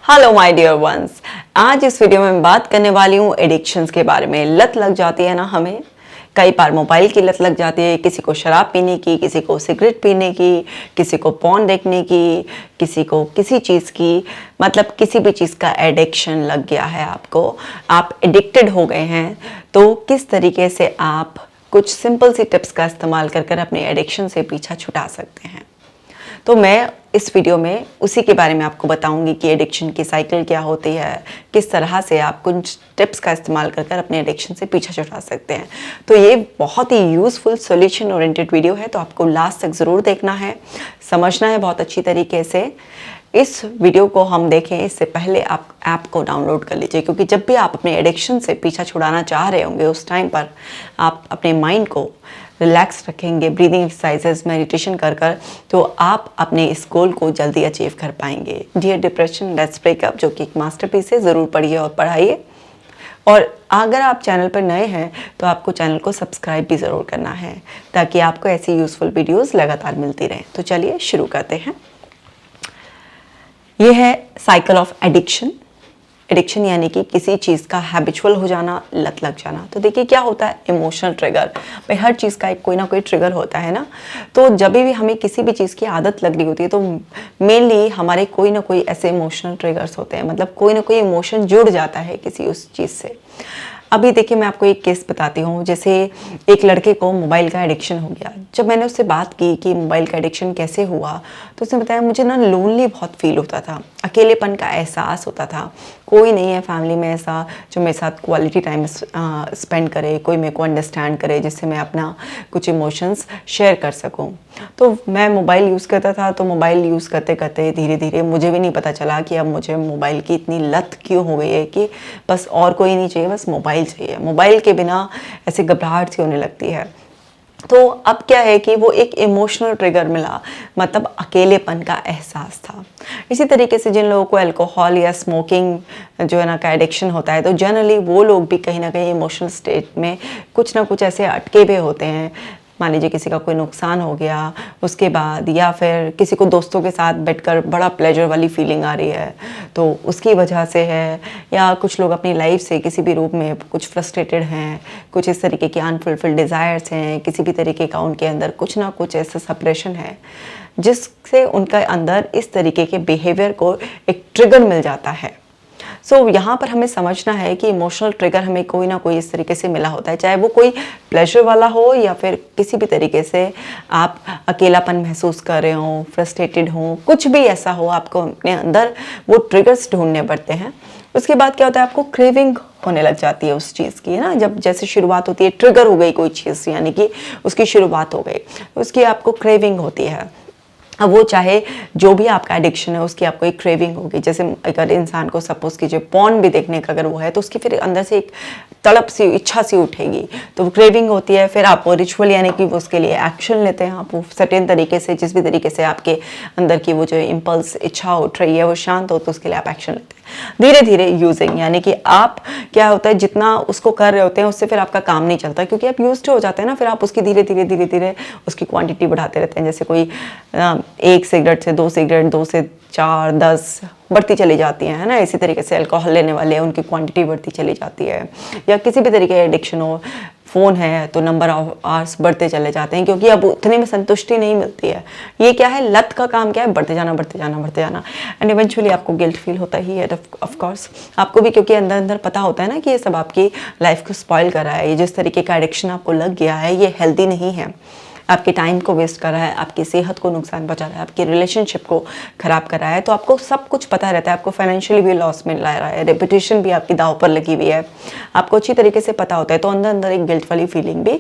Hello my dear ones. आज इस video में मैं बात करने वाली हूँ एडिक्शंस के बारे में। लत लग जाती है ना हमें, कई बार मोबाइल की लत लग जाती है, किसी को शराब पीने की, किसी को सिगरेट पीने की, किसी को पॉर्न देखने की, किसी को किसी चीज़ की, मतलब किसी भी चीज़ का एडिक्शन लग गया है आपको, आप एडिक्टेड हो गए हैं। तो किस तरीके से आप कुछ सिंपल सी टिप्स का इस्तेमाल कर कर अपने एडिक्शन से पीछा छुड़ा सकते हैं। तो मैं इस वीडियो में उसी के बारे में आपको बताऊंगी कि एडिक्शन की साइकिल क्या होती है, किस तरह से आप कुछ टिप्स का इस्तेमाल कर कर अपने एडिक्शन से पीछा छुड़ा सकते हैं। तो ये बहुत ही यूज़फुल सॉल्यूशन ओरिएंटेड वीडियो है, तो आपको लास्ट तक ज़रूर देखना है, समझना है बहुत अच्छी तरीके से। इस वीडियो को हम देखें इससे पहले आप ऐप को डाउनलोड कर लीजिए, क्योंकि जब भी आप अपने एडिक्शन से पीछा छुड़ाना चाह रहे होंगे उस टाइम पर आप अपने माइंड को रिलैक्स रखेंगे, ब्रीदिंग एक्सरसाइजेस, मेडिटेशन कर कर, तो आप अपने इस गोल को जल्दी अचीव कर पाएंगे। डियर डिप्रेशन लेट्स ब्रेकअप, जो कि एक मास्टरपीस है, ज़रूर पढ़िए और पढ़ाइए। और अगर आप चैनल पर नए हैं तो आपको चैनल को सब्सक्राइब भी ज़रूर करना है, ताकि आपको ऐसी यूज़फुल वीडियोस लगातार मिलती रहें। तो चलिए शुरू करते हैं। ये है साइकिल ऑफ एडिक्शन। एडिक्शन यानी कि किसी चीज़ का हैबिचुअल हो जाना, लत लग जाना। तो देखिए क्या होता है, इमोशनल ट्रिगर। भाई हर चीज़ का एक कोई ना कोई ट्रिगर होता है ना। तो जब भी हमें किसी भी चीज़ की आदत लग रही होती है तो मेनली हमारे कोई ना कोई ऐसे इमोशनल ट्रिगर्स होते हैं, मतलब कोई ना कोई इमोशन जुड़ जाता है किसी उस चीज़ से। अभी देखिए मैं आपको एक केस बताती हूँ। जैसे एक लड़के को मोबाइल का एडिक्शन हो गया। जब मैंने उससे बात की कि मोबाइल का एडिक्शन कैसे हुआ, तो उसने बताया मुझे ना लोनली बहुत फील होता था, अकेलेपन का एहसास होता था। कोई नहीं है फैमिली में ऐसा जो मेरे साथ क्वालिटी टाइम स्पेंड करे, कोई मेरे को अंडरस्टैंड करे, जिससे मैं अपना कुछ इमोशंस शेयर कर सकूं। तो मैं मोबाइल यूज़ करता था, तो मोबाइल यूज़ करते करते धीरे धीरे मुझे भी नहीं पता चला कि अब मुझे मोबाइल की इतनी लत क्यों हो गई है कि बस और कोई नहीं चाहिए, बस मोबाइल चाहिए। मोबाइल के बिना ऐसे घबराहट सी होने लगती है। तो अब क्या है कि वो एक इमोशनल ट्रिगर मिला, मतलब अकेलेपन का एहसास था। इसी तरीके से जिन लोगों को अल्कोहल या स्मोकिंग जो है ना का एडिक्शन होता है, तो जनरली वो लोग भी कहीं ना कहीं इमोशनल स्टेट में कुछ ना कुछ ऐसे अटके हुए होते हैं। मान लीजिए किसी का कोई नुकसान हो गया उसके बाद, या फिर किसी को दोस्तों के साथ बैठकर बड़ा प्लेजर वाली फीलिंग आ रही है तो उसकी वजह से है, या कुछ लोग अपनी लाइफ से किसी भी रूप में कुछ फ्रस्ट्रेटेड हैं, कुछ इस तरीके के अनफुलफिल्ड डिज़ायर्स हैं, किसी भी तरीके का उनके अंदर कुछ ना कुछ ऐसा सप्रेशन है जिससे उनके अंदर इस तरीके के बिहेवियर को एक ट्रिगर मिल जाता है। यहाँ पर हमें समझना है कि इमोशनल ट्रिगर हमें कोई ना कोई इस तरीके से मिला होता है, चाहे वो कोई प्लेजर वाला हो या फिर किसी भी तरीके से आप अकेलापन महसूस कर रहे हो, फ्रस्ट्रेटेड हो, कुछ भी ऐसा हो, आपको अपने अंदर वो ट्रिगर्स ढूंढने पड़ते हैं। उसके बाद क्या होता है, आपको क्रेविंग होने लग जाती है उस चीज़ की, है ना। जब जैसे शुरुआत होती है, ट्रिगर हो गई कोई चीज़, यानी कि उसकी शुरुआत हो गई, उसकी आपको क्रेविंग होती है। अब वो चाहे जो भी आपका एडिक्शन है उसकी आपको एक क्रेविंग होगी। जैसे अगर इंसान को सपोज कीजिए पॉर्न भी देखने का अगर वो है, तो उसकी फिर अंदर से एक तड़प सी, इच्छा सी उठेगी, तो वो क्रेविंग होती है। फिर आप रिचुअल यानी कि वो उसके लिए एक्शन लेते हैं, आप वो सर्टेन तरीके से, जिस भी तरीके से आपके अंदर की वो जो इम्पल्स इच्छा उठ रही है वो शांत हो, तो उसके लिए आप एक्शन लेते हैं। धीरे धीरे यूजिंग, यानी कि आप क्या होता है, जितना उसको कर रहे होते हैं उससे फिर आपका काम नहीं चलता, क्योंकि आप यूज्ड हो जाते हैं ना। फिर आप उसकी धीरे धीरे उसकी क्वांटिटी बढ़ाते रहते हैं। जैसे कोई 1 सिगरेट से 2 सिगरेट, 2 से 4, 10 बढ़ती चली जाती है ना। इसी तरीके से अल्कोहल लेने वाले उनकी क्वांटिटी बढ़ती चली जाती है, या किसी भी तरीके का एडिक्शन हो, फ़ोन है तो नंबर ऑफ आवर्स बढ़ते चले जाते हैं, क्योंकि अब उतने में संतुष्टि नहीं मिलती है। ये क्या है, लत का काम क्या है, बढ़ते जाना बढ़ते जाना बढ़ते जाना, एंड इवेंचुअली आपको गिल्ट फील होता ही है ऑफ कोर्स आपको भी, क्योंकि अंदर अंदर पता होता है ना कि ये सब आपकी लाइफ को स्पॉइल कर रहा है। ये जिस तरीके का एडिक्शन आपको लग गया है ये हेल्दी नहीं है, आपके टाइम को वेस्ट कर रहा है, आपकी सेहत को नुकसान पहुंचा रहा है, आपकी रिलेशनशिप को ख़राब कर रहा है। तो आपको सब कुछ पता रहता है, आपको फाइनेंशियली भी लॉस में ला रहा है, रेपुटेशन भी आपकी दांव पर लगी हुई है, आपको अच्छी तरीके से पता होता है। तो अंदर अंदर एक गिल्ट वाली फीलिंग भी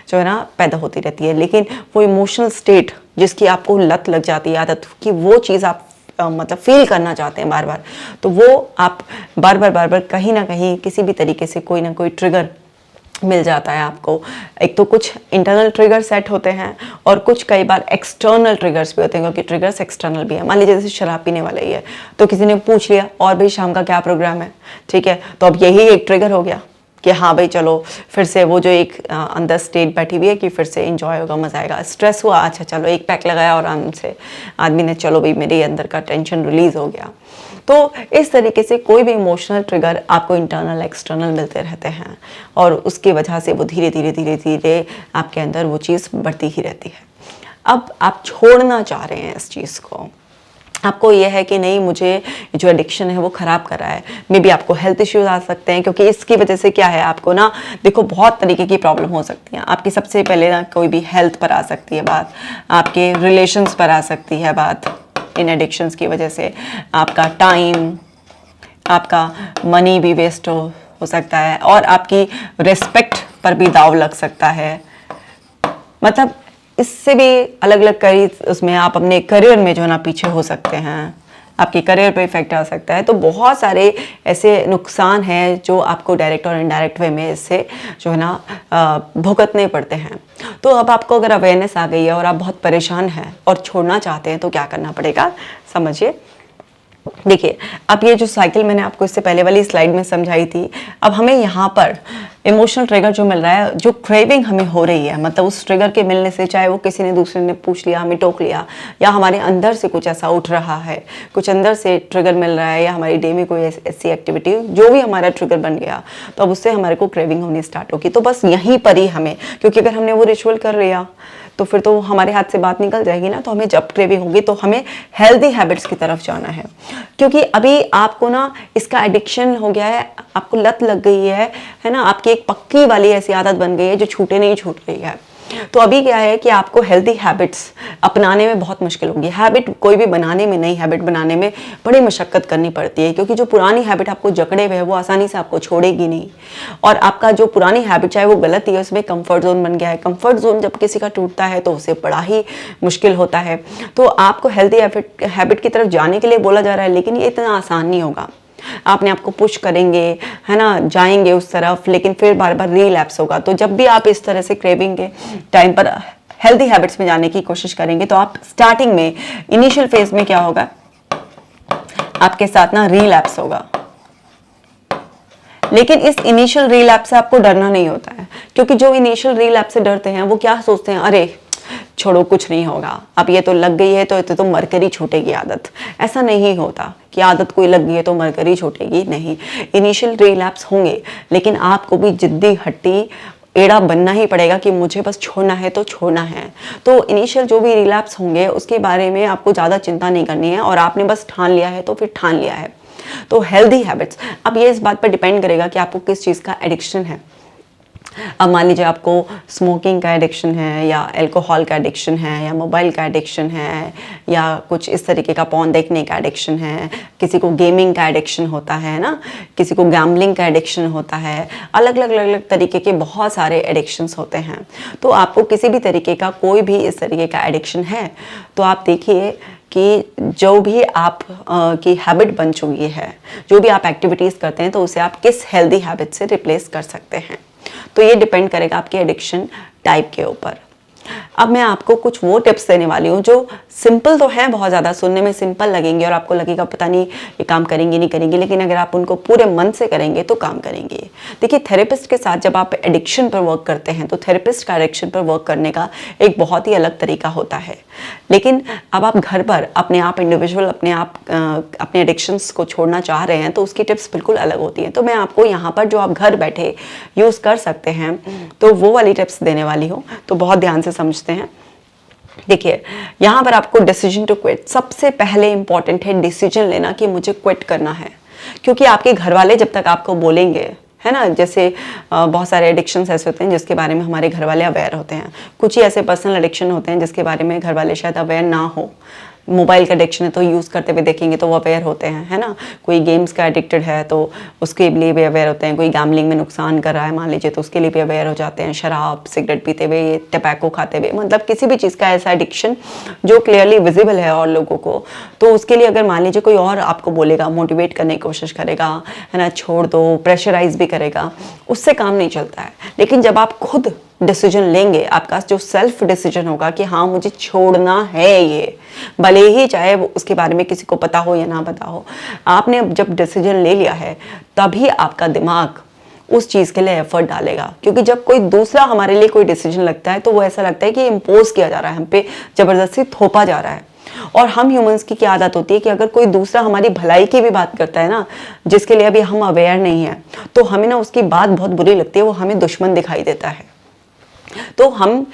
जो है ना पैदा होती रहती है। लेकिन वो इमोशनल स्टेट जिसकी आपको लत लग जाती है, आदत की, वो चीज़ आप मतलब फील करना चाहते हैं बार बार, तो वो आप बार बार कहीं ना कहीं किसी भी तरीके से कोई ना कोई ट्रिगर मिल जाता है आपको। एक तो कुछ इंटरनल ट्रिगर सेट होते हैं और कुछ कई बार एक्सटर्नल ट्रिगर्स भी होते हैं, क्योंकि ट्रिगर्स एक्सटर्नल भी है। मान लीजिए जैसे शराब पीने वाला ही है, तो किसी ने पूछ लिया और भाई शाम का क्या प्रोग्राम है, ठीक है, तो अब यही एक ट्रिगर हो गया कि हाँ भाई चलो फिर से वो जो एक अंदर स्टेट बैठी हुई है कि फिर से एंजॉय होगा, मजा आएगा। स्ट्रेस हुआ, अच्छा चलो एक पैक लगाया और आराम से आदमी ने, चलो भाई मेरे अंदर का टेंशन रिलीज हो गया। तो इस तरीके से कोई भी इमोशनल ट्रिगर आपको इंटरनल एक्सटर्नल मिलते रहते हैं और उसकी वजह से वो धीरे धीरे धीरे धीरे आपके अंदर वो चीज़ बढ़ती ही रहती है। अब आप छोड़ना चाह रहे हैं इस चीज़ को, आपको ये है कि नहीं, मुझे जो एडिक्शन है वो ख़राब कर रहा है। मे बी आपको हेल्थ इश्यूज आ सकते हैं, क्योंकि इसकी वजह से क्या है, आपको ना देखो बहुत तरीके की प्रॉब्लम हो सकती है आपकी। सबसे पहले ना कोई भी हेल्थ पर आ सकती है बात, आपके रिलेशंस पर आ सकती है बात। इन एडिक्शंस की वजह से आपका टाइम, आपका मनी भी वेस्ट हो सकता है और आपकी रिस्पेक्ट पर भी दाव लग सकता है। मतलब इससे भी अलग अलग कई उसमें आप अपने करियर में जो है ना पीछे हो सकते हैं, आपके करियर पे इफेक्ट आ सकता है। तो बहुत सारे ऐसे नुकसान हैं जो आपको डायरेक्ट और इनडायरेक्ट वे में इससे जो है ना भुगतने पड़ते हैं। तो अब आपको अगर अवेयरनेस आ गई है और आप बहुत परेशान हैं और छोड़ना चाहते हैं तो क्या करना पड़ेगा, समझिए। देखिए, अब ये जो साइकिल मैंने आपको इससे पहले वाली स्लाइड में समझाई थी, अब हमें यहाँ पर इमोशनल ट्रिगर जो मिल रहा है, जो क्रेविंग हमें हो रही है, मतलब उस ट्रिगर के मिलने से, चाहे वो किसी ने दूसरे ने पूछ लिया, हमें टोक लिया, या हमारे अंदर से कुछ ऐसा उठ रहा है, कुछ अंदर से ट्रिगर मिल रहा है, या हमारी डे में कोई ऐसी एक्टिविटी जो भी हमारा ट्रिगर बन गया, तो अब उससे हमारे को क्रेविंग होनी स्टार्ट होगी। तो बस यहीं पर ही हमें, क्योंकि अगर हमने वो रिचुअल कर लिया तो फिर तो हमारे हाथ से बात निकल जाएगी ना। तो हमें जब क्रेविंग होगी तो हमें हेल्दी हैबिट्स की तरफ जाना है, क्योंकि अभी आपको ना इसका एडिक्शन हो गया है, आपको लत लग गई है ना, आपकी एक पक्की वाली ऐसी आदत बन गई है जो छूटे नहीं छूट रही है। तो अभी क्या है कि आपको हेल्दी हैबिट्स अपनाने में बहुत मुश्किल होगी। हैबिट कोई भी बनाने में, नई हैबिट बनाने में बड़ी मशक्कत करनी पड़ती है, क्योंकि जो पुरानी हैबिट आपको जकड़े हुए है वो आसानी से आपको छोड़ेगी नहीं। और आपका जो पुरानी हैबिट, चाहे वो गलत ही है, उसमें कंफर्ट जोन बन गया है। कंफर्ट जोन जब किसी का टूटता है तो उसे बड़ा ही मुश्किल होता है। तो आपको हेल्दी हैबिट की तरफ जाने के लिए बोला जा रहा है, लेकिन ये इतना आसान नहीं होगा। आपने आपको पुश करेंगे, है ना, जाएंगे उस तरफ, लेकिन फिर बार बार रीलैप्स होगा। तो जब भी आप इस तरह से क्रेविंग के टाइम पर हेल्दी हैबिट्स में जाने की कोशिश करेंगे, तो आप स्टार्टिंग में, इनिशियल फेज में क्या होगा, आपके साथ ना रीलैप्स होगा। लेकिन इस इनिशियल रीलैप्स से आपको डरना नहीं होता है, क्योंकि जो इनिशियल रीलैप्स से डरते हैं वो क्या सोचते हैं, अरे छोड़ो कुछ नहीं होगा, अब ये तो लग गई है तो मरकर ही छूटेगी आदत। ऐसा नहीं होता कि आदत कोई लग गई है तो मरकर ही छूटेगी, नहीं। इनिशियल रिलैप्स होंगे, लेकिन आपको भी जिद्दी हट्टी एड़ा बनना ही पड़ेगा कि मुझे बस छोड़ना है तो छोड़ना है। तो इनिशियल जो भी रिलैप्स होंगे उसके बारे में आपको ज़्यादा चिंता नहीं करनी है, और आपने बस ठान लिया है तो फिर ठान लिया है। तो हेल्दी हैबिट्स, अब ये इस बात पर डिपेंड करेगा कि आपको किस चीज़ का एडिक्शन है। अब मान लीजिए आपको स्मोकिंग का एडिक्शन है, या अल्कोहल का एडिक्शन है, या मोबाइल का एडिक्शन है, या कुछ इस तरीके का पॉर्न देखने का एडिक्शन है, किसी को गेमिंग का एडिक्शन होता है ना, किसी को गैम्बलिंग का एडिक्शन होता है, अलग अलग तरीके के बहुत सारे एडिक्शंस होते हैं। तो आपको किसी भी तरीके का कोई भी इस तरीके का एडिक्शन है, तो आप देखिए कि जो भी आप की हैबिट बन चुकी है, जो भी आप एक्टिविटीज़ करते हैं, तो उसे आप किस हेल्दी हैबिट से रिप्लेस कर सकते हैं। तो ये डिपेंड करेगा आपके एडिक्शन टाइप के ऊपर। अब मैं आपको कुछ वो टिप्स देने वाली हूँ जो सिंपल तो हैं, बहुत ज़्यादा सुनने में सिंपल लगेंगे और आपको लगेगा पता नहीं ये काम करेंगे नहीं करेंगे, लेकिन अगर आप उनको पूरे मन से करेंगे तो काम करेंगे। देखिए, थेरेपिस्ट के साथ जब आप एडिक्शन पर वर्क करते हैं तो थेरेपिस्ट का एडिक्शन पर वर्क करने का एक बहुत ही अलग तरीका होता है। लेकिन अब आप घर पर अपने आप इंडिविजुअल अपने एडिक्शंस को छोड़ना चाह रहे हैं तो उसकी टिप्स बिल्कुल अलग होती हैं। तो मैं आपको यहाँ पर जो आप घर बैठे यूज़ कर सकते हैं तो वो वाली टिप्स देने वाली हूँ, तो बहुत ध्यान से समझते हैं। देखिए, यहाँ पर आपको डिसीजन टू क्विट, सबसे पहले इंपॉर्टेंट है डिसीजन लेना कि मुझे क्विट करना है। क्योंकि आपके घर वाले जब तक आपको बोलेंगे, है ना, जैसे बहुत सारे एडिक्शंस ऐसे होते हैं जिसके बारे में हमारे घर वाले अवेयर होते हैं, कुछ ही ऐसे पर्सनल एडिक्शन होते हैं जिसके बारे में घर वाले शायद अवेयर ना हो। मोबाइल का एडिक्शन है तो यूज़ करते हुए देखेंगे तो वो अवेयर होते हैं, है ना। कोई गेम्स का एडिक्टेड है तो उसके लिए भी अवेयर होते हैं। कोई गैम्बलिंग में नुकसान कर रहा है मान लीजिए तो उसके लिए भी अवेयर हो जाते हैं। शराब सिगरेट पीते हुए, टबैको खाते हुए, मतलब किसी भी चीज़ का ऐसा एडिक्शन जो क्लियरली विजिबल है और लोगों को, तो उसके लिए अगर मान लीजिए कोई और आपको बोलेगा, मोटिवेट करने की कोशिश करेगा, है ना, छोड़ दो, प्रेशराइज भी करेगा, उससे काम नहीं चलता है। लेकिन जब आप खुद डिसीजन लेंगे, आपका जो सेल्फ डिसीजन होगा कि हाँ मुझे छोड़ना है ये, भले ही चाहे वो उसके बारे में किसी को पता हो या ना पता हो, आपने जब डिसीजन ले लिया है तभी आपका दिमाग उस चीज़ के लिए एफर्ट डालेगा। क्योंकि जब कोई दूसरा हमारे लिए कोई डिसीजन लगता है तो वो ऐसा लगता है कि इम्पोज किया जा रहा है, हम पे ज़बरदस्ती थोपा जा रहा है। और हम ह्यूमंस की क्या आदत होती है कि अगर कोई दूसरा हमारी भलाई की भी बात करता है ना, जिसके लिए अभी हम अवेयर नहीं है, तो हमें ना उसकी बात बहुत बुरी लगती है, वो हमें दुश्मन दिखाई देता है। तो हम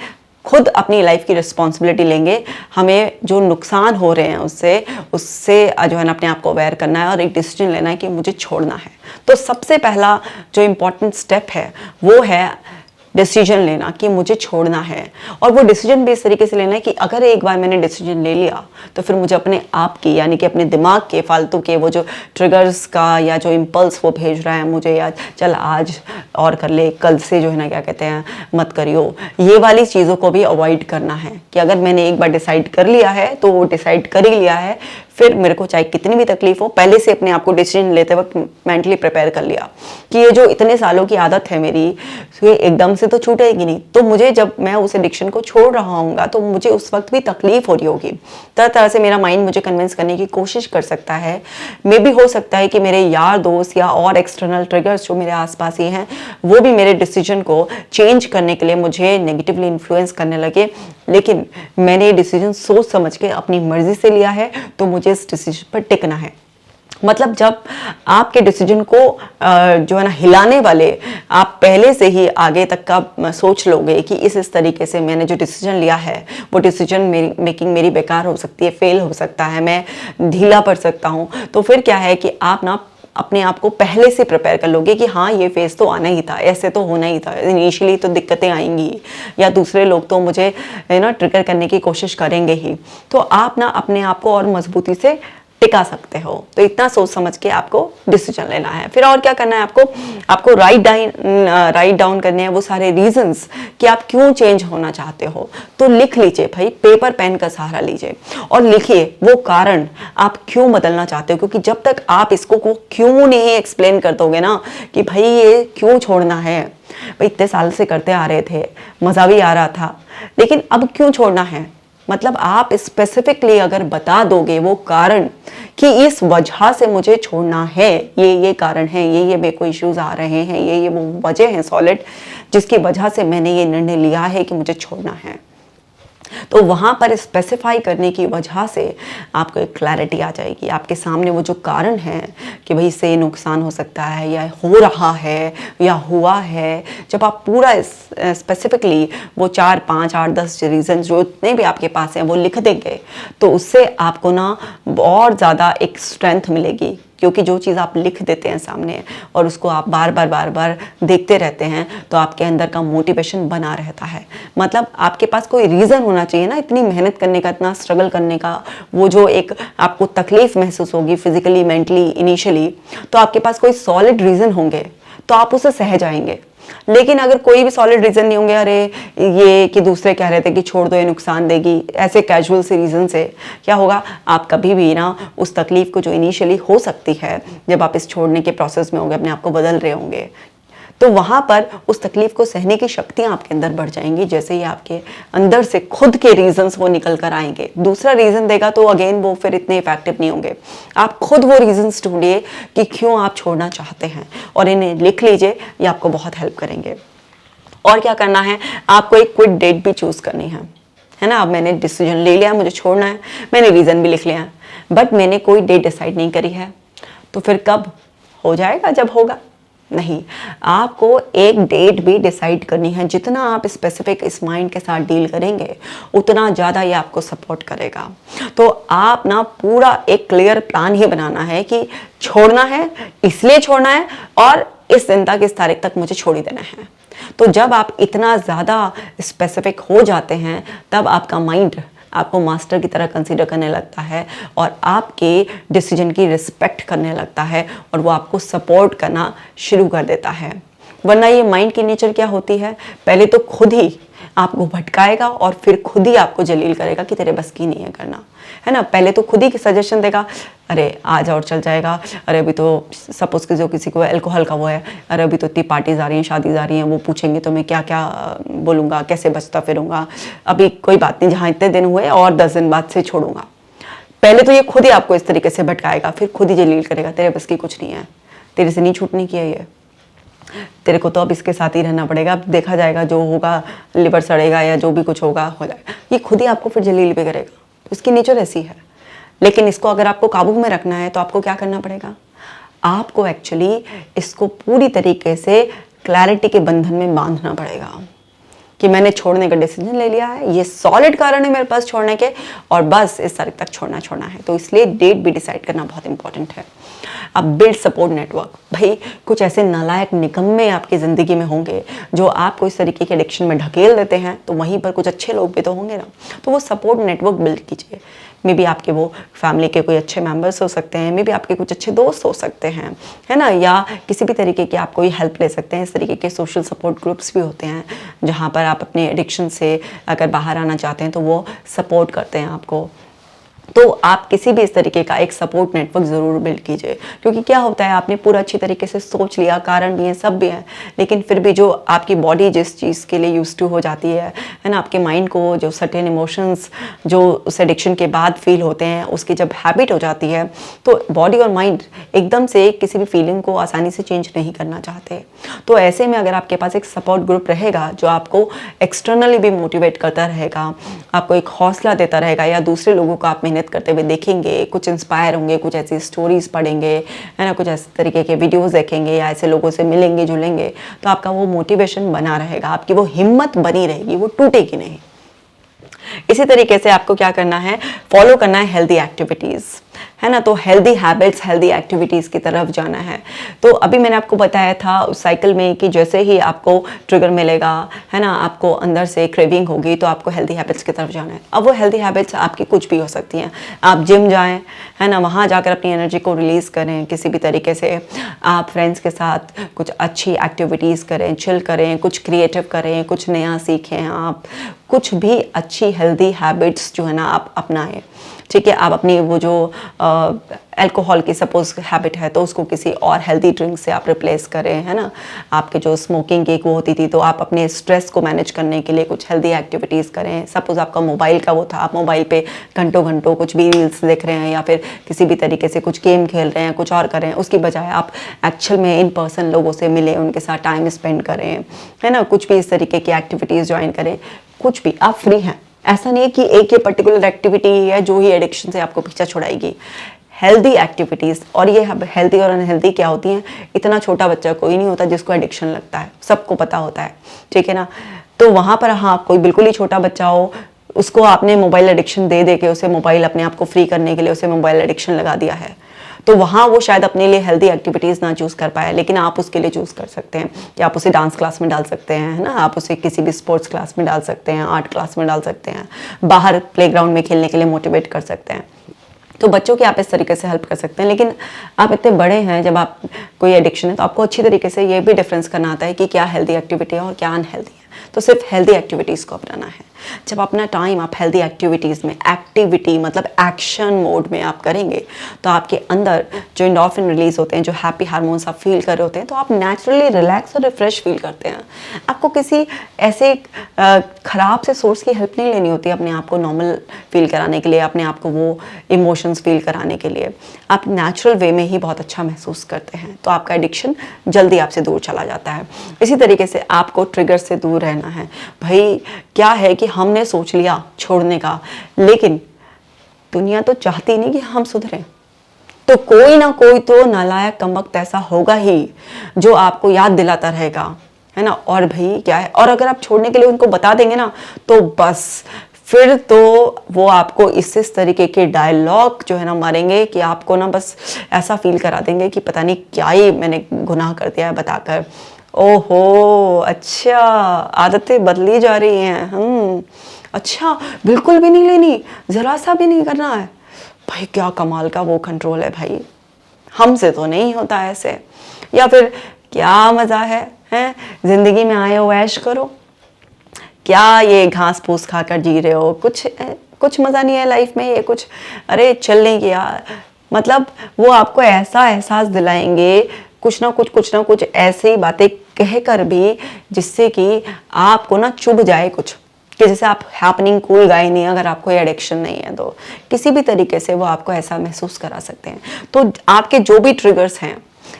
खुद अपनी लाइफ की रिस्पॉन्सिबिलिटी लेंगे। हमें जो नुकसान हो रहे हैं उससे उससे जो है ना अपने आप को अवेयर करना है और एक डिसीजन लेना है कि मुझे छोड़ना है। तो सबसे पहला जो इम्पोर्टेंट स्टेप है वो है डिसीजन लेना कि मुझे छोड़ना है। और वो डिसीजन भी इस तरीके से लेना है कि अगर एक बार मैंने डिसीजन ले लिया तो फिर मुझे अपने आप की, यानी कि अपने दिमाग के फालतू के वो जो ट्रिगर्स का या जो इम्पल्स वो भेज रहा है मुझे, या चल आज और कर ले, कल से जो है ना क्या कहते हैं मत करियो, ये वाली चीज़ों को भी अवॉइड करना है। कि अगर मैंने एक बार डिसाइड कर लिया है तो वो डिसाइड कर ही लिया है, फिर मेरे को चाहे कितनी भी तकलीफ हो, पहले से अपने आप को डिसीजन लेते वक्त मेंटली प्रिपेयर कर लिया कि ये जो इतने सालों की आदत है मेरी, ये एकदम से तो छूटेगी नहीं। तो मुझे जब मैं उस एडिक्शन को छोड़ रहा हूँगा तो मुझे उस वक्त भी तकलीफ हो रही होगी। तरह तरह से मेरा माइंड मुझे कन्विंस करने की कोशिश कर सकता है। मे भी हो सकता है कि मेरे यार दोस्त या और एक्सटर्नल ट्रिगर्स जो मेरे आसपास ही हैं वो भी मेरे डिसीजन को चेंज करने के लिए मुझे नेगेटिवली इन्फ्लुएंस करने लगे। लेकिन मैंने ये डिसीजन सोच समझ के अपनी मर्जी से लिया है, तो मुझे इस डिसीजन पर टिकना है। मतलब जब आपके डिसीजन को जो है ना हिलाने वाले आप पहले से ही आगे तक का सोच लोगे कि इस तरीके से मैंने जो डिसीजन लिया है वो डिसीजन मेकिंग मेरी बेकार हो सकती है, फेल हो सकता है, मैं ढीला पड़ सकता हूँ, तो फिर क्या है कि आप ना अपने आप को पहले से प्रिपेयर कर लोगे कि हाँ ये फेज तो आना ही था, ऐसे तो होना ही था, इनिशियली तो दिक्कतें आएंगी या दूसरे लोग तो मुझे ना ट्रिगर करने की कोशिश करेंगे ही। तो आप ना अपने आप को और मजबूती से टिका सकते हो। तो इतना सोच समझ के आपको डिसीजन लेना है। फिर और क्या करना है आपको राइट डाउन करने हैं वो सारे रीजंस कि आप क्यों चेंज होना चाहते हो। तो लिख लीजिए भाई, पेपर पेन का सहारा लीजिए और लिखिए वो कारण आप क्यों बदलना चाहते हो। क्योंकि जब तक आप इसको क्यों नहीं एक्सप्लेन कर दोगे ना कि भाई ये क्यों छोड़ना है, भाई इतने साल से करते आ रहे थे, मजा भी आ रहा था, लेकिन अब क्यों छोड़ना है, मतलब आप स्पेसिफिकली अगर बता दोगे वो कारण कि इस वजह से मुझे छोड़ना है, ये कारण है, ये मेरे को इश्यूज आ रहे हैं, ये वो वजह है सॉलिड जिसकी वजह से मैंने ये निर्णय लिया है कि मुझे छोड़ना है, तो वहाँ पर स्पेसिफाई करने की वजह से आपको एक क्लैरिटी आ जाएगी। आपके सामने वो जो कारण है कि भाई इससे नुकसान हो सकता है या हो रहा है या हुआ है, जब आप पूरा स्पेसिफिकली वो 4, 5, 8, 10 रीजन जो इतने भी आपके पास हैं वो लिख देंगे, तो उससे आपको ना और ज़्यादा एक स्ट्रेंथ मिलेगी। क्योंकि जो चीज़ आप लिख देते हैं सामने और उसको आप बार बार देखते रहते हैं तो आपके अंदर का मोटिवेशन बना रहता है। मतलब आपके पास कोई रीज़न होना चाहिए ना इतनी मेहनत करने का, इतना स्ट्रगल करने का, वो जो एक आपको तकलीफ महसूस होगी फिजिकली मेंटली इनिशियली, तो आपके पास कोई सॉलिड रीज़न होंगे तो आप उसे सह जाएंगे। लेकिन अगर कोई भी सॉलिड रीजन नहीं होंगे, अरे ये कि दूसरे कह रहे थे कि छोड़ दो ये नुकसान देगी, ऐसे कैजुअल से रीजन से क्या होगा, आप कभी भी ना उस तकलीफ को जो इनिशियली हो सकती है जब आप इस छोड़ने के प्रोसेस में होंगे, अपने आप को बदल रहे होंगे, तो वहाँ पर उस तकलीफ को सहने की शक्तियाँ आपके अंदर बढ़ जाएंगी। जैसे ही आपके अंदर से खुद के रीजंस वो निकल कर आएंगे। दूसरा रीज़न देगा तो अगेन वो फिर इतने इफेक्टिव नहीं होंगे। आप खुद वो रीजंस ढूंढिए कि क्यों आप छोड़ना चाहते हैं और इन्हें लिख लीजिए, ये आपको बहुत हेल्प करेंगे। और क्या करना है, आपको एक क्विट डेट भी चूज़ करनी है ना। अब मैंने डिसीजन ले लिया, मुझे छोड़ना है, मैंने रीज़न भी लिख लिया है, बट मैंने कोई डेट डिसाइड नहीं करी है, तो फिर कब हो जाएगा, जब होगा नहीं। आपको एक डेट भी डिसाइड करनी है। जितना आप स्पेसिफिक इस माइंड के साथ डील करेंगे उतना ज़्यादा ये आपको सपोर्ट करेगा। तो आप ना पूरा एक क्लियर प्लान ही बनाना है कि छोड़ना है, इसलिए छोड़ना है और इस दिन तक, इस तारीख तक मुझे छोड़ ही देना है। तो जब आप इतना ज़्यादा स्पेसिफिक हो जाते हैं तब आपका माइंड आपको मास्टर की तरह कंसीडर करने लगता है और आपके डिसीजन की रिस्पेक्ट करने लगता है और वो आपको सपोर्ट करना शुरू कर देता है। वरना ये माइंड की नेचर क्या होती है, पहले तो खुद ही आपको भटकाएगा और फिर खुद ही आपको जलील करेगा कि तेरे बस की नहीं है करना, है ना। पहले तो खुद ही सजेशन देगा, अरे आज और चल जाएगा, अरे अभी तो सपोज कि जो किसी को अल्कोहल का वो है, अरे अभी तो इतनी पार्टीज आ रही हैं, शादीज आ रही हैं, वो पूछेंगे तो मैं क्या क्या बोलूँगा, कैसे बचता फिरूंगा, अभी कोई बात नहीं, जहाँ इतने दिन हुए और 10 दिन बाद से छोड़ूंगा। पहले तो ये खुद ही आपको इस तरीके से भटकाएगा, फिर खुद ही जलील करेगा, तेरे बस की कुछ नहीं है, तेरे से नहीं छूटने की है ये, तेरे को तो अब इसके साथ ही रहना पड़ेगा, अब देखा जाएगा जो होगा, लिवर सड़ेगा या जो भी कुछ होगा हो जाएगा। ये खुद ही आपको फिर जलील भी करेगा। तो इसकी नेचर ऐसी है। लेकिन इसको अगर आपको काबू में रखना है तो आपको क्या करना पड़ेगा, आपको एक्चुअली इसको पूरी तरीके से क्लैरिटी के बंधन में बांधना पड़ेगा कि मैंने छोड़ने का डिसीजन ले लिया है, ये सॉलिड कारण है मेरे पास छोड़ने के, और बस इस तारीख तक छोड़ना है। तो इसलिए डेट भी डिसाइड करना बहुत इंपॉर्टेंट है। अब बिल्ड सपोर्ट नेटवर्क। भाई कुछ ऐसे नालायक निकम्मे आपकी ज़िंदगी में होंगे जो आपको इस तरीके के एडिक्शन में ढकेल देते हैं, तो वहीं पर कुछ अच्छे लोग भी तो होंगे ना। तो वो सपोर्ट नेटवर्क बिल्ड कीजिए। मे बी आपके वो फैमिली के कोई अच्छे मेंबर्स हो सकते हैं, मे बी आपके कुछ अच्छे दोस्त हो सकते हैं, है ना, या किसी भी तरीके की आप कोई हेल्प ले सकते हैं। इस तरीके के सोशल सपोर्ट ग्रुप्स भी होते हैं जहाँ पर आप अपने एडिक्शन से अगर बाहर आना चाहते हैं तो वो सपोर्ट करते हैं आपको। तो आप किसी भी इस तरीके का एक सपोर्ट नेटवर्क ज़रूर बिल्ड कीजिए, क्योंकि क्या होता है, आपने पूरा अच्छी तरीके से सोच लिया, कारण भी है, सब भी है, लेकिन फिर भी जो आपकी बॉडी जिस चीज़ के लिए यूज टू हो जाती है ना, आपके माइंड को जो सर्टेन इमोशंस जो उस एडिक्शन के बाद फील होते हैं, उसकी जब हैबिट हो जाती है, तो बॉडी और माइंड एकदम से किसी भी फीलिंग को आसानी से चेंज नहीं करना चाहते। तो ऐसे में अगर आपके पास एक सपोर्ट ग्रुप रहेगा जो आपको एक्सटर्नली भी मोटिवेट करता रहेगा, आपको एक हौसला देता रहेगा, या दूसरे लोगों को आप करते हुए देखेंगे, कुछ इंस्पायर होंगे, कुछ ऐसी स्टोरीज पढ़ेंगे, है ना, कुछ ऐसे तरीके के वीडियोस देखेंगे या ऐसे लोगों से मिलेंगे जुलेंगे, तो आपका वो मोटिवेशन बना रहेगा, आपकी वो हिम्मत बनी रहेगी, वो टूटेगी नहीं। इसी तरीके से आपको क्या करना है, फॉलो करना है हेल्दी एक्टिविटीज़, है ना। तो हेल्दी हैबिट्स, हेल्दी एक्टिविटीज़ की तरफ जाना है। तो अभी मैंने आपको बताया था उस साइकिल में कि जैसे ही आपको ट्रिगर मिलेगा, है ना, आपको अंदर से क्रेविंग होगी, तो आपको हेल्दी हैबिट्स की तरफ जाना है। अब वो हेल्दी हैबिट्स आपकी कुछ भी हो सकती हैं। आप जिम जाएं, है ना, वहाँ जाकर अपनी एनर्जी को रिलीज़ करें किसी भी तरीके से। आप फ्रेंड्स के साथ कुछ अच्छी एक्टिविटीज़ करें, चिल करें, कुछ क्रिएटिव करें, कुछ नया सीखें, आप कुछ भी अच्छी हेल्दी हैबिट्स जो है ना आप अपनाएं। ठीक है, आप अपनी वो जो अल्कोहल की सपोज हैबिट है तो उसको किसी और हेल्दी ड्रिंक से आप रिप्लेस करें, है ना। आपके जो स्मोकिंग की वो होती थी, तो आप अपने स्ट्रेस को मैनेज करने के लिए कुछ हेल्दी एक्टिविटीज़ करें। सपोज आपका मोबाइल का वो था, आप मोबाइल पे घंटों घंटों कुछ भी रील्स देख रहे हैं या फिर किसी भी तरीके से कुछ गेम खेल रहे हैं, कुछ और कर रहे हैं, उसकी बजाय आप एक्चुअल में इन पर्सन लोगों से मिलें, उनके साथ टाइम स्पेंड करें, है ना, कुछ भी इस तरीके की एक्टिविटीज़ ज्वाइन करें। कुछ भी, आप फ्री हैं, ऐसा नहीं है कि एक ये पर्टिकुलर एक्टिविटी है जो ही एडिक्शन से आपको पीछा छुड़ाएगी। हेल्दी एक्टिविटीज़, और ये हेल्दी और अनहेल्दी क्या होती हैं, इतना छोटा बच्चा कोई नहीं होता जिसको एडिक्शन लगता है, सबको पता होता है, ठीक है ना। तो वहाँ पर हाँ, कोई बिल्कुल ही छोटा बच्चा हो, उसको आपने मोबाइल एडिक्शन दे दे के उसे मोबाइल अपने आप को फ्री करने के लिए उसे मोबाइल एडिक्शन लगा दिया है, तो वहाँ वो शायद अपने लिए हेल्दी एक्टिविटीज़ ना चूज़ कर पाए, लेकिन आप उसके लिए चूज़ कर सकते हैं कि आप उसे डांस क्लास में डाल सकते हैं, है ना, आप उसे किसी भी स्पोर्ट्स क्लास में डाल सकते हैं, आर्ट क्लास में डाल सकते हैं, बाहर प्लेग्राउंड में खेलने के लिए मोटिवेट कर सकते हैं। तो बच्चों की आप इस तरीके से हेल्प कर सकते हैं। लेकिन आप इतने बड़े हैं, जब आप कोई एडिक्शन है तो आपको अच्छी तरीके से ये भी डिफरेंस करना आता है कि क्या हेल्दी एक्टिविटी है और क्या अनहेल्दी है। तो सिर्फ हेल्दी एक्टिविटीज़ को अपनाना है। जब अपना टाइम आप हेल्दी एक्टिविटीज़ में, एक्टिविटी मतलब एक्शन मोड में आप करेंगे, तो आपके अंदर जो एंडोर्फिन रिलीज होते हैं, जो हैप्पी हार्मोन्स आप फील कर रहे होते हैं, तो आप नेचुरली रिलैक्स और रिफ्रेश फील करते हैं। आपको किसी ऐसे ख़राब से सोर्स की हेल्प नहीं लेनी होती अपने आप को नॉर्मल फील कराने के लिए, अपने आप को वो इमोशंस फील कराने के लिए। आप नेचुरल वे में ही बहुत अच्छा महसूस करते हैं, तो आपका एडिक्शन जल्दी आपसे दूर चला जाता है। इसी तरीके से आपको ट्रिगर से दूर रहना है। भाई क्या है कि हमने सोच लिया छोड़ने का, लेकिन दुनिया तो चाहती नहीं कि हम सुधरें, तो कोई ना कोई तो नालायक कमबख्त ऐसा होगा ही जो आपको याद दिलाता रहेगा, है ना। और भाई क्या है, और अगर आप छोड़ने के लिए उनको बता देंगे ना, तो बस फिर तो वो आपको इस तरीके के डायलॉग जो है ना मारेंगे कि आपको ना बस ऐसा फील करा देंगे कि पता नहीं क्या ही मैंने गुनाह कर दिया है बताकर। ओहो, अच्छा, आदतें बदली जा रही हैं, अच्छा, बिल्कुल भी नहीं लेनी, ज़रा सा भी नहीं करना है। भाई क्या कमाल का वो कंट्रोल है भाई, हमसे तो नहीं होता ऐसे। या फिर क्या मज़ा है ज़िंदगी में आए हो ऐश करो, क्या ये घास फूस खाकर जी रहे हो, कुछ मज़ा नहीं है लाइफ में, ये कुछ अरे चलने की यार, मतलब वो आपको ऐसा एहसास दिलाएंगे कुछ ना कुछ ऐसी बातें कहकर भी जिससे कि आपको ना चुभ जाए कुछ, कि जैसे आप हैपनिंग कूल गाय नहीं, अगर आपको एडिक्शन नहीं है तो किसी भी तरीके से वो आपको ऐसा महसूस करा सकते हैं। तो आपके जो भी ट्रिगर्स हैं,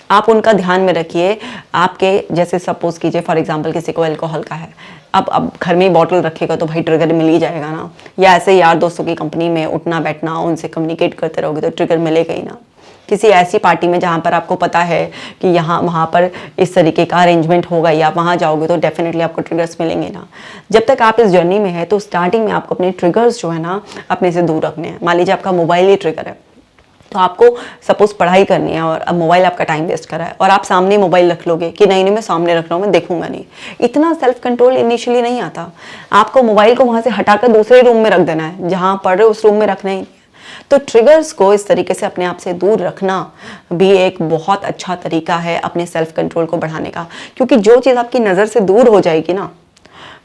आप उनका ध्यान में रखिए। आपके जैसे सपोज कीजिए फॉर एग्जांपल किसी को अल्कोहल का है, अब घर में ही बॉटल रखेगा तो भाई ट्रिगर मिल ही जाएगा ना। या ऐसे यार दोस्तों की कंपनी में उठना बैठना, उनसे कम्युनिकेट करते रहोगे तो ट्रिगर मिलेगा ही ना। किसी ऐसी पार्टी में जहाँ पर आपको पता है कि यहाँ वहाँ पर इस तरीके का अरेंजमेंट होगा या वहाँ जाओगे तो डेफिनेटली आपको ट्रिगर्स मिलेंगे ना। जब तक आप इस जर्नी में है तो स्टार्टिंग में आपको अपने ट्रिगर्स जो है ना अपने से दूर रखने हैं। मान लीजिए आपका मोबाइल ही ट्रिगर है, तो आपको सपोज पढ़ाई करनी है और अब मोबाइल आपका टाइम वेस्ट कर रहा है और आप सामने मोबाइल रख लोगे कि नहीं नहीं मैं सामने रख रहा हूँ, मैं देखूंगा नहीं। इतना सेल्फ कंट्रोल इनिशियली नहीं आता। आपको मोबाइल को वहाँ से हटाकर दूसरे रूम में रख देना है, जहाँ पढ़ रहे हो उस रूम में रखना ही। तो ट्रिगर्स को इस तरीके से अपने आप से दूर रखना भी एक बहुत अच्छा तरीका है अपने सेल्फ कंट्रोल को बढ़ाने का। क्योंकि जो चीज़ आपकी नज़र से दूर हो जाएगी ना,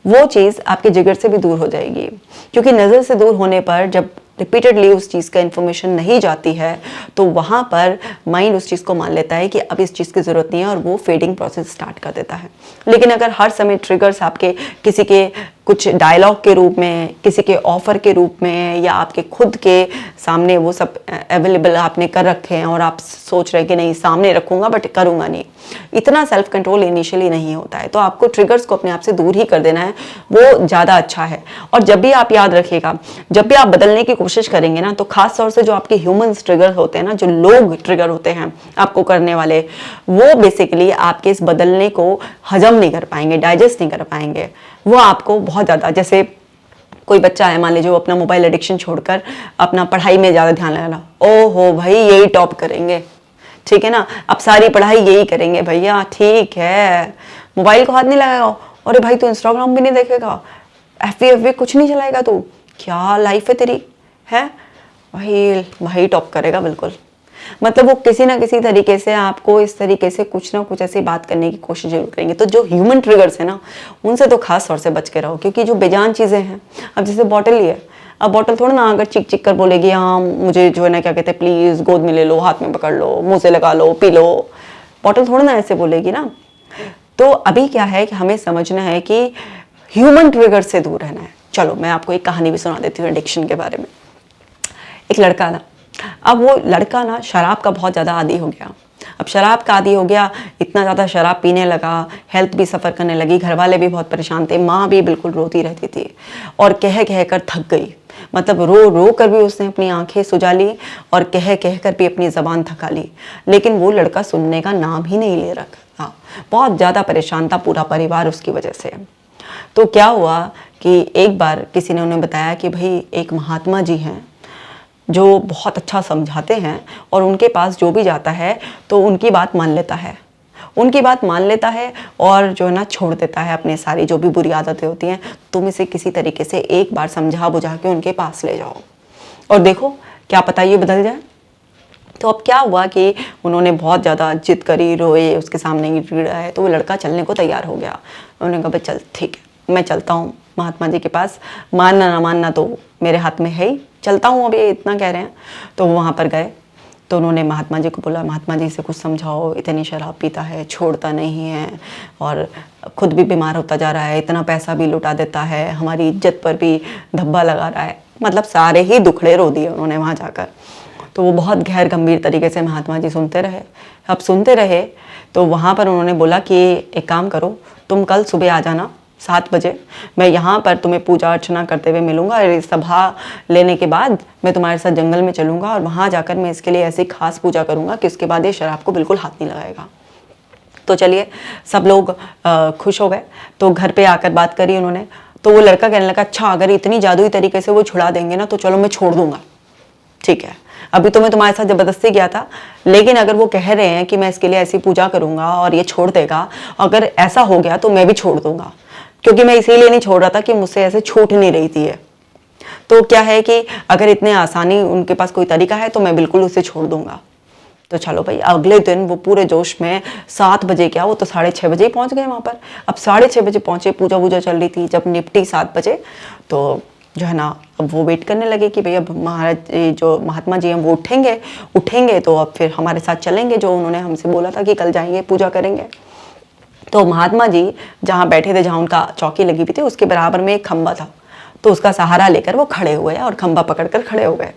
वो चीज़ आपके जिगर से भी दूर हो जाएगी। क्योंकि नज़र से दूर होने पर जब रिपीटेडली उस चीज़ का इन्फॉर्मेशन नहीं जाती है तो वहाँ पर माइंड उस चीज़ को मान लेता है कि अब इस चीज़ की ज़रूरत नहीं है और वो फेडिंग प्रोसेस स्टार्ट कर देता है। लेकिन अगर हर समय ट्रिगर्स आपके किसी के कुछ डायलॉग के रूप में, किसी के ऑफर के रूप में या आपके खुद के सामने वो सब अवेलेबल आपने कर रखे हैं और आप सोच रहे हैं कि नहीं सामने रखूंगा बट करूंगा नहीं, इतना सेल्फ कंट्रोल इनिशियली नहीं होता है। तो आपको ट्रिगर्स को अपने आप से दूर ही कर देना है, वो ज़्यादा अच्छा है। और जब भी आप याद रखिएगा, जब भी आप बदलने की कोशिश करेंगे ना तो खास तौर से जो आपके ह्यूमंस ट्रिगर होते हैं ना, जो लोग ट्रिगर होते हैं आपको करने वाले, वो बेसिकली आपके इस बदलने को हजम नहीं कर पाएंगे, डाइजेस्ट नहीं कर पाएंगे। वो आपको बहुत ज़्यादा, जैसे कोई बच्चा है मान लीजिए वो अपना मोबाइल एडिक्शन छोड़कर अपना पढ़ाई में ज़्यादा ध्यान लगा, ओहो भाई यही टॉप करेंगे, ठीक है ना, अब सारी पढ़ाई यही करेंगे भैया, ठीक है मोबाइल को हाथ नहीं लगाएगा। अरे भाई तू इंस्टाग्राम भी नहीं देखेगा, एफ कुछ नहीं चलाएगा, तू क्या लाइफ है तेरी, है भाई टॉप करेगा बिल्कुल। मतलब वो किसी ना किसी तरीके से आपको इस तरीके से कुछ ना कुछ ऐसी बात करने की कोशिश जरूर करेंगे। तो जो ह्यूमन ट्रिगर्स है ना उनसे तो खास तौर से बच के रहो, क्योंकि जो बेजान चीज़ें हैं, अब जैसे बॉटल ही है, अब बॉटल थोड़ा ना अगर चिक चिक कर बोलेगी हाँ मुझे जो है ना क्या कहते हैं प्लीज़ गोद में ले लो, हाथ में पकड़ लो, मुँह से लगा लो, पी लो, बॉटल थोड़ा ना ऐसे बोलेगी ना। तो अभी क्या है कि हमें समझना है कि ह्यूमन ट्रिगर से दूर रहना है। चलो मैं आपको एक कहानी भी सुना देती हूँ एडिक्शन के बारे में। एक लड़का ना, अब वो लड़का ना शराब का बहुत ज़्यादा आदी हो गया। अब शराब का आदी हो गया, इतना ज़्यादा शराब पीने लगा, हेल्थ भी सफ़र करने लगी, घर वाले भी बहुत परेशान थे, माँ भी बिल्कुल रोती रहती थी और कह कह कर थक गई। मतलब रो रो कर भी उसने अपनी आंखें सुजा ली और कह कह कर भी अपनी ज़बान थका ली, लेकिन वो लड़का सुनने का नाम ही नहीं ले रखा। बहुत ज़्यादा परेशान था पूरा परिवार उसकी वजह से। तो क्या हुआ कि एक बार किसी ने उन्हें बताया कि भाई एक महात्मा जी हैं जो बहुत अच्छा समझाते हैं और उनके पास जो भी जाता है तो उनकी बात मान लेता है, उनकी बात मान लेता है और जो है ना छोड़ देता है अपने सारी जो भी बुरी आदतें होती हैं। तुम इसे किसी तरीके से एक बार समझा बुझा के उनके पास ले जाओ और देखो क्या पता ये बदल जाए। तो अब क्या हुआ कि उन्होंने बहुत ज़्यादा जिद करी, रोए, उसके सामने गिड़ा है, तो वो लड़का चलने को तैयार हो गया। उन्होंने कहा भाई चल ठीक है मैं चलता हूँ महात्मा जी के पास, मानना ना मानना तो मेरे हाथ में है ही, चलता हूँ अभी इतना कह रहे हैं। तो वो वहाँ पर गए तो उन्होंने महात्मा जी को बोला महात्मा जी से कुछ समझाओ, इतनी शराब पीता है, छोड़ता नहीं है और खुद भी बीमार होता जा रहा है, इतना पैसा भी लुटा देता है, हमारी इज्जत पर भी धब्बा लगा रहा है। मतलब सारे ही दुखड़े रो दिए उन्होंने वहाँ जाकर। तो वो बहुत गहर गंभीर तरीके से महात्मा जी सुनते रहे। अब सुनते रहे तो वहाँ पर उन्होंने बोला कि एक काम करो, तुम कल सुबह आ जाना 7 बजे, मैं यहाँ पर तुम्हें पूजा अर्चना करते हुए मिलूंगा और सभा लेने के बाद मैं तुम्हारे साथ जंगल में चलूँगा और वहाँ जाकर मैं इसके लिए ऐसी खास पूजा करूँगा कि उसके बाद ये शराब को बिल्कुल हाथ नहीं लगाएगा। तो चलिए सब लोग खुश हो गए। तो घर पे आकर बात करी उन्होंने, तो वो लड़का कहने लगा अच्छा अगर इतनी जादुई तरीके से वो छुड़ा देंगे ना तो चलो मैं छोड़ दूंगा, ठीक है अभी तो मैं तुम्हारे साथ ज़बरदस्ती किया था, लेकिन अगर वो कह रहे हैं कि मैं इसके लिए ऐसी पूजा करूँगा और ये छोड़ देगा, अगर ऐसा हो गया तो मैं भी छोड़ दूंगा, क्योंकि मैं इसीलिए नहीं छोड़ रहा था कि मुझसे ऐसे छूट नहीं रही थी ये। तो क्या है कि अगर इतने आसानी उनके पास कोई तरीका है तो मैं बिल्कुल उसे छोड़ दूंगा। तो चलो भाई अगले दिन वो पूरे जोश में 7 बजे, क्या वो तो 6:30 बजे ही पहुँच गए वहाँ पर। अब 6:30 बजे पहुँचे, पूजा वूजा चल रही थी, जब निपटी 7 बजे तो जो है ना अब वो वेट करने लगे कि भैया महाराज जो महात्मा जी हैं वो उठेंगे तो अब फिर हमारे साथ चलेंगे, जो उन्होंने हमसे बोला था कि कल जाएंगे पूजा करेंगे। तो महात्मा जी जहाँ बैठे थे, जहाँ उनका चौकी लगी हुई थी, उसके बराबर में एक खंबा था, तो उसका सहारा लेकर वो खड़े हुए और खंबा पकड़कर खड़े हो गए।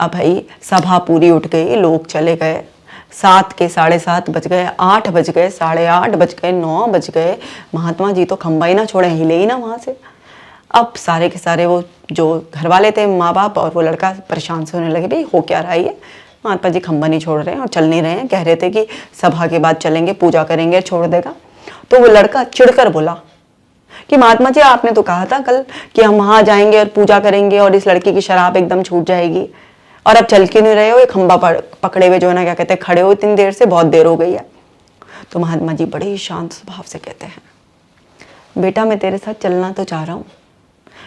अब भाई सभा पूरी उठ गई, लोग चले गए, 7 के 7:30 बज गए, 8 बज गए, 8:30 बज गए, 9 बज गए, महात्मा जी तो खंबा ही ना छोड़े, हिले ही ना वहाँ से। अब सारे के सारे वो जो घर वाले थे, माँ बाप और वो लड़का परेशान से होने लगे, भाई हो क्या रहा है ये, महात्मा जी खंबा नहीं छोड़ रहे हैं और चल नहीं रहे हैं, कह रहे थे कि सभा के बाद चलेंगे, पूजा करेंगे, छोड़ देगा। तो वो लड़का चिढ़कर बोला कि महात्मा जी आपने तो कहा था कल कि हम वहाँ जाएंगे और पूजा करेंगे और इस लड़की की शराब एकदम छूट जाएगी, और अब चल क्यों नहीं रहे हो, ये खंबा पकड़े हुए जो है ना, क्या कहते हैं, खड़े हो इतनी देर से, बहुत देर हो गई है। तो महात्मा जी बड़े ही शांत स्वभाव से कहते हैं, बेटा मैं तेरे साथ चलना तो चाह रहा हूँ,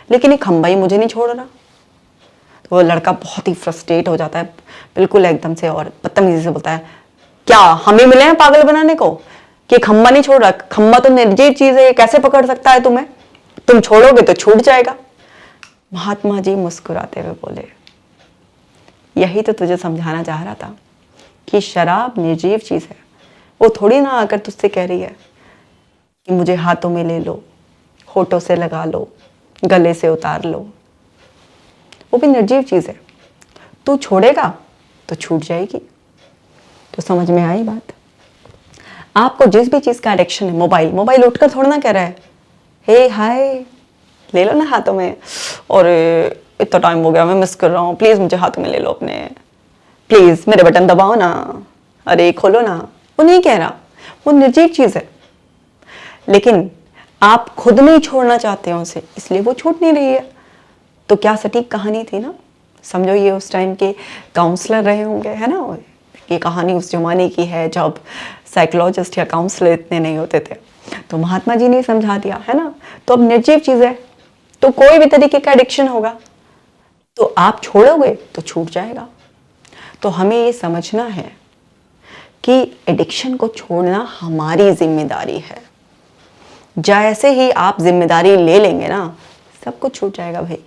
लेकिन ये खंबा ही मुझे नहीं छोड़ रहा। तो वो लड़का बहुत ही फ्रस्ट्रेट हो जाता है, बिल्कुल एकदम से, और बदतमीजी से बोलता है, क्या हम ही मिले हैं पागल बनाने को कि खंबा नहीं छोड़ रहा, खंबा तो निर्जीव चीज है, ये कैसे पकड़ सकता है तुम्हें, तुम छोड़ोगे तो छूट जाएगा। महात्मा जी मुस्कुराते हुए बोले, यही तो तुझे समझाना चाह रहा था कि शराब निर्जीव चीज है, वो थोड़ी ना आकर तुझसे कह रही है कि मुझे हाथों में ले लो, होठों से लगा लो, गले से उतार लो, वो भी निर्जीव चीज है, तू छोड़ेगा तो छूट जाएगी। तो समझ में आई बात। आपको जिस भी चीज का एडिक्शन है, मोबाइल उठकर थोड़ा ना कह रहा है, हे हाय ले लो ना हाथों में, और इतना टाइम हो गया मैं मिस कर रहा हूँ, प्लीज मुझे हाथों में ले लो अपने, प्लीज मेरे बटन दबाओ ना, अरे खोलो ना, वो नहीं कह रहा, वो निर्जीव चीज है। लेकिन आप खुद नहीं छोड़ना चाहते हो उसे, इसलिए वो छूट नहीं रही है। तो क्या सटीक कहानी थी ना, समझो ये उस टाइम के काउंसलर रहे होंगे, है ना, ये कहानी उस जमाने की है जब साइकोलॉजिस्ट या काउंसलर इतने नहीं होते थे। तो महात्मा जी ने समझा दिया, है ना। तो अब निर्जीव चीज है, तो कोई भी तरीके का एडिक्शन होगा तो आप छोड़ोगे तो छूट जाएगा। तो हमें ये समझना है कि एडिक्शन को छोड़ना हमारी जिम्मेदारी है। जैसे ही आप जिम्मेदारी ले लेंगे ना, सब कुछ छूट जाएगा भाई।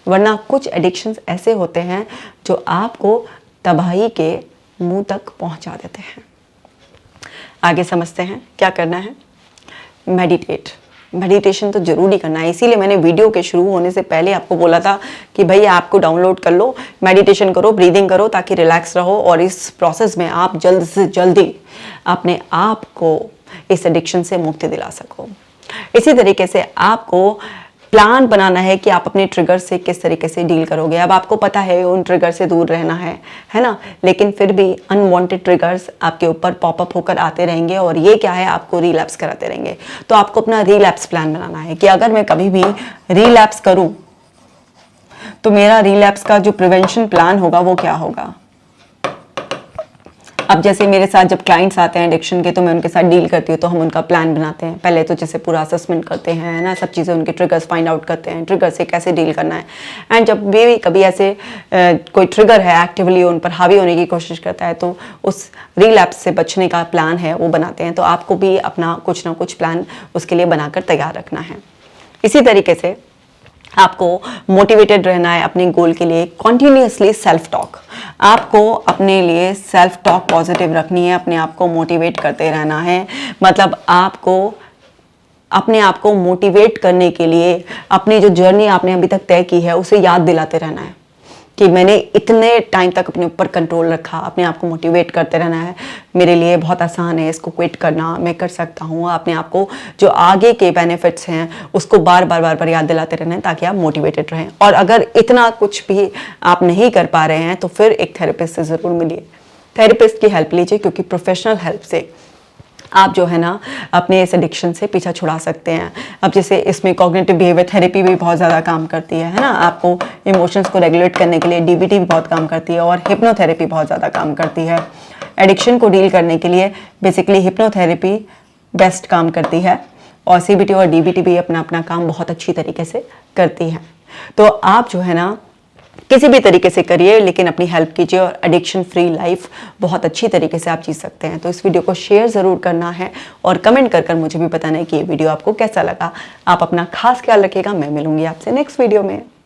वरना कुछ एडिक्शंस ऐसे होते हैं जो आपको तबाही के मुंह तक पहुंचा देते हैं। आगे समझते हैं क्या करना है। मेडिटेशन तो जरूरी करना है, इसीलिए मैंने वीडियो के शुरू होने से पहले आपको बोला था कि भाई ऐप को डाउनलोड कर लो, मेडिटेशन करो, ब्रीदिंग करो, ताकि रिलैक्स रहो और इस प्रोसेस में आप जल्द से जल्दी अपने आप को इस एडिक्शन से मुक्ति दिला सको। इसी तरीके से आपको प्लान बनाना है कि आप अपने ट्रिगर से किस तरीके से डील करोगे। अब आपको पता है उन ट्रिगर से दूर रहना है ना, लेकिन फिर भी अनवांटेड ट्रिगर्स आपके ऊपर पॉपअप होकर आते रहेंगे और ये क्या है, आपको रिलैप्स कराते रहेंगे। तो आपको अपना रिलैप्स प्लान बनाना है कि अगर मैं कभी भी रिलैप्स करूं तो मेरा रिलैप्स का जो प्रिवेंशन प्लान होगा वो क्या होगा। अब जैसे मेरे साथ जब क्लाइंट्स आते हैं एडिक्शन के, तो मैं उनके साथ डील करती हूँ, तो हम उनका प्लान बनाते हैं। पहले तो जैसे पूरा असेसमेंट करते हैं ना, सब चीज़ें उनके ट्रिगर्स फाइंड आउट करते हैं, ट्रिगर से कैसे डील करना है। एंड जब भी कभी ऐसे कोई ट्रिगर है एक्टिवली उन पर हावी होने की कोशिश करता है, तो उस रिलैप्स से बचने का प्लान है वो बनाते हैं। तो आपको भी अपना कुछ ना कुछ प्लान उसके लिए बनाकर तैयार रखना है। इसी तरीके से आपको मोटिवेटेड रहना है अपने गोल के लिए। कॉन्टिन्यूसली सेल्फ टॉक, आपको अपने लिए सेल्फ टॉक पॉजिटिव रखनी है, अपने आप को मोटिवेट करते रहना है। मतलब आपको अपने आप को मोटिवेट करने के लिए अपनी जो जर्नी आपने अभी तक तय की है उसे याद दिलाते रहना है कि मैंने इतने टाइम तक अपने ऊपर कंट्रोल रखा। अपने आप को मोटिवेट करते रहना है, मेरे लिए बहुत आसान है इसको क्विट करना, मैं कर सकता हूँ। अपने आप को जो आगे के बेनिफिट्स हैं उसको बार बार याद दिलाते रहना है ताकि आप मोटिवेटेड रहें। और अगर इतना कुछ भी आप नहीं कर पा रहे हैं तो फिर एक थेरेपिस्ट से ज़रूर मिलिए, थेरेपिस्ट की हेल्प लीजिए, क्योंकि प्रोफेशनल हेल्प से आप जो है ना अपने इस एडिक्शन से पीछा छुड़ा सकते हैं। अब जैसे इसमें कॉग्निटिव बिहेवियर थेरेपी भी बहुत ज़्यादा काम करती है ना, आपको इमोशंस को रेगुलेट करने के लिए डीबीटी भी बहुत काम करती है और हिप्नोथेरेपी बहुत ज़्यादा काम करती है। एडिक्शन को डील करने के लिए बेसिकली हिप्नोथेरेपी बेस्ट काम करती है और सीबीटी और डीबीटी भी अपना अपना काम बहुत अच्छी तरीके से करती है। तो आप जो है ना किसी भी तरीके से करिए, लेकिन अपनी हेल्प कीजिए और एडिक्शन फ्री लाइफ बहुत अच्छी तरीके से आप जी सकते हैं। तो इस वीडियो को शेयर ज़रूर करना है और कमेंट कर मुझे भी बताना है कि ये वीडियो आपको कैसा लगा। आप अपना खास ख्याल रखिएगा। मैं मिलूंगी आपसे नेक्स्ट वीडियो में।